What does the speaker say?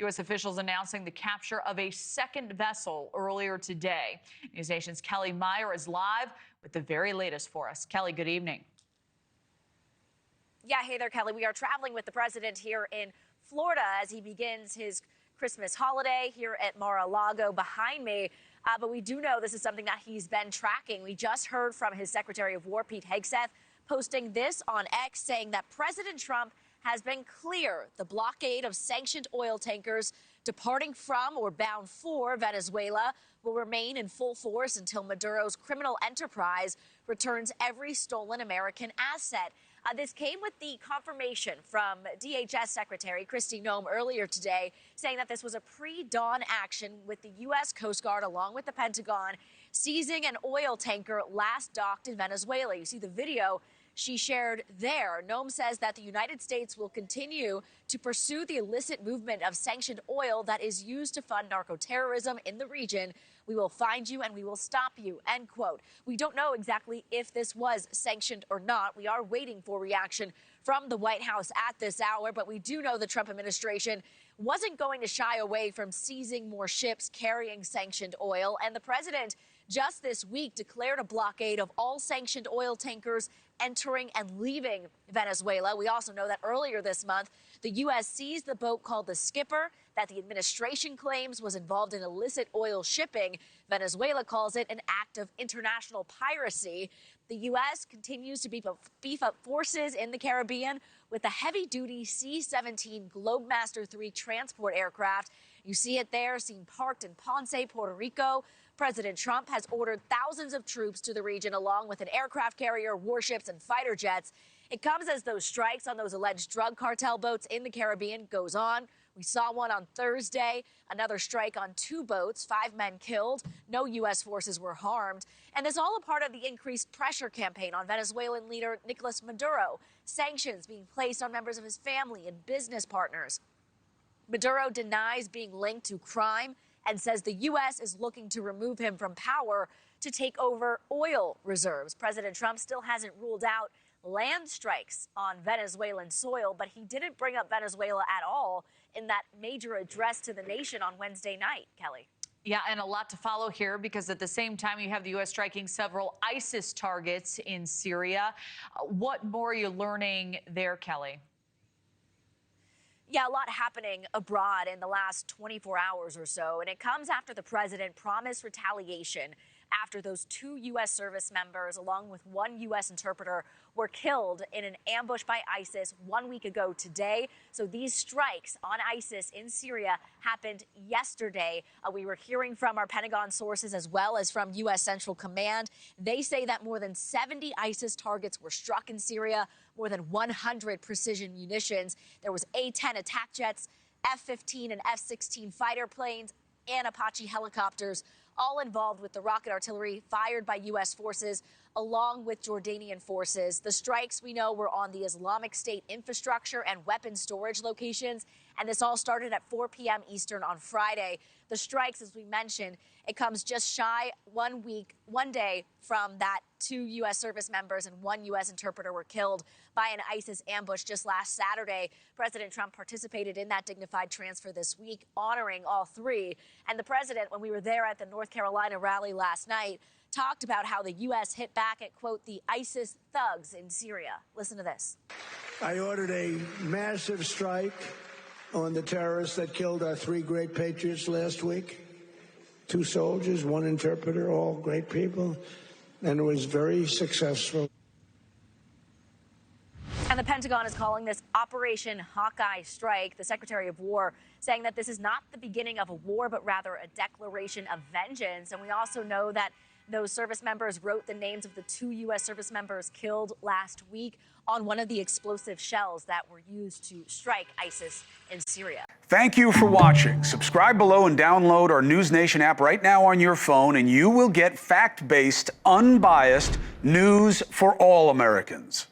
U.S. officials announcing the capture of a second vessel earlier today. NewsNation's Kellie Meyer is live with the very latest for us. Kellie, good evening. Yeah, hey there, Kelly. We are traveling with the president here in Florida as he begins his Christmas holiday here at Mar-a-Lago behind me. But we do know this is something that he's been tracking. We just heard from his Secretary of War, Pete Hegseth, posting this on X, saying that President Trump has been clear the blockade of sanctioned oil tankers departing from or bound for Venezuela will remain in full force until Maduro's criminal enterprise returns every stolen American asset. This came with the confirmation from DHS Secretary Kristi Noem earlier today, saying that this was a pre-dawn action with the U.S. Coast Guard along with the Pentagon seizing an oil tanker last docked in Venezuela. You see the video she shared there. Noem says that the United States will continue to pursue the illicit movement of sanctioned oil that is used to fund narco-terrorism in the region. We will find you and we will stop you, end quote. We don't know exactly if this was sanctioned or not. We are waiting for reaction from the White House at this hour, but we do know the Trump administration wasn't going to shy away from seizing more ships carrying sanctioned oil. And the president just this week declared a blockade of all sanctioned oil tankers entering and leaving Venezuela. We also know that earlier this month, the U.S. seized the boat called the Skipper that the administration claims was involved in illicit oil shipping. Venezuela calls it an act of international piracy. The U.S. continues to beef up forces in the Caribbean with a heavy-duty C-17 Globemaster III transport aircraft. You see it there, seen parked in Ponce, Puerto Rico. President Trump has ordered thousands of troops to the region along with an aircraft carrier, warships, and fighter jets. It comes as those strikes on those alleged drug cartel boats in the Caribbean goes on. We saw one on Thursday, another strike on 2 boats, 5 men killed. No U.S. forces were harmed. And this all a part of the increased pressure campaign on Venezuelan leader Nicolas Maduro. Sanctions being placed on members of his family and business partners. Maduro denies being linked to crime and says the U.S. is looking to remove him from power to take over oil reserves. President Trump still hasn't ruled out land strikes on Venezuelan soil, but he didn't bring up Venezuela at all in that major address to the nation on Wednesday night, Kelly. Yeah, and a lot to follow here because at the same time you have the U.S. striking several ISIS targets in Syria. What more are you learning there, Kelly? Yeah, a lot happening abroad in the last 24 hours or so, and it comes after the president promised retaliation after those 2 U.S. service members, along with 1 U.S. interpreter, were killed in an ambush by ISIS 1 week ago today. So these strikes on ISIS in Syria happened yesterday. We were hearing from our Pentagon sources as well as from U.S. Central Command. They say that more than 70 ISIS targets were struck in Syria, more than 100 precision munitions. There was A-10 attack jets, F-15 and F-16 fighter planes, and Apache helicopters, all involved with the rocket artillery fired by U.S. forces along with Jordanian forces. The strikes, we know, were on the Islamic State infrastructure and weapon storage locations, and this all started at 4 p.m. Eastern on Friday. The strikes, as we mentioned, it comes just shy 1 day from that 2 U.S. service members and 1 U.S. interpreter were killed by an ISIS ambush just last Saturday. President Trump participated in that dignified transfer this week, honoring all 3. And the president, when we were there at the North Carolina rally last night, talked about how the U.S. hit back at, quote, the ISIS thugs in Syria. Listen to this. I ordered a massive strike on the terrorists that killed our 3 great patriots last week. 2 soldiers, 1 interpreter, all great people. And it was very successful. And the Pentagon is calling this Operation Hawkeye Strike. The Secretary of War saying that this is not the beginning of a war, but rather a declaration of vengeance. And we also know that those service members wrote the names of the 2 U.S. service members killed last week on one of the explosive shells that were used to strike ISIS in Syria. Thank you for watching. Subscribe below and download our NewsNation app right now on your phone, and you will get fact-based, unbiased news for all Americans.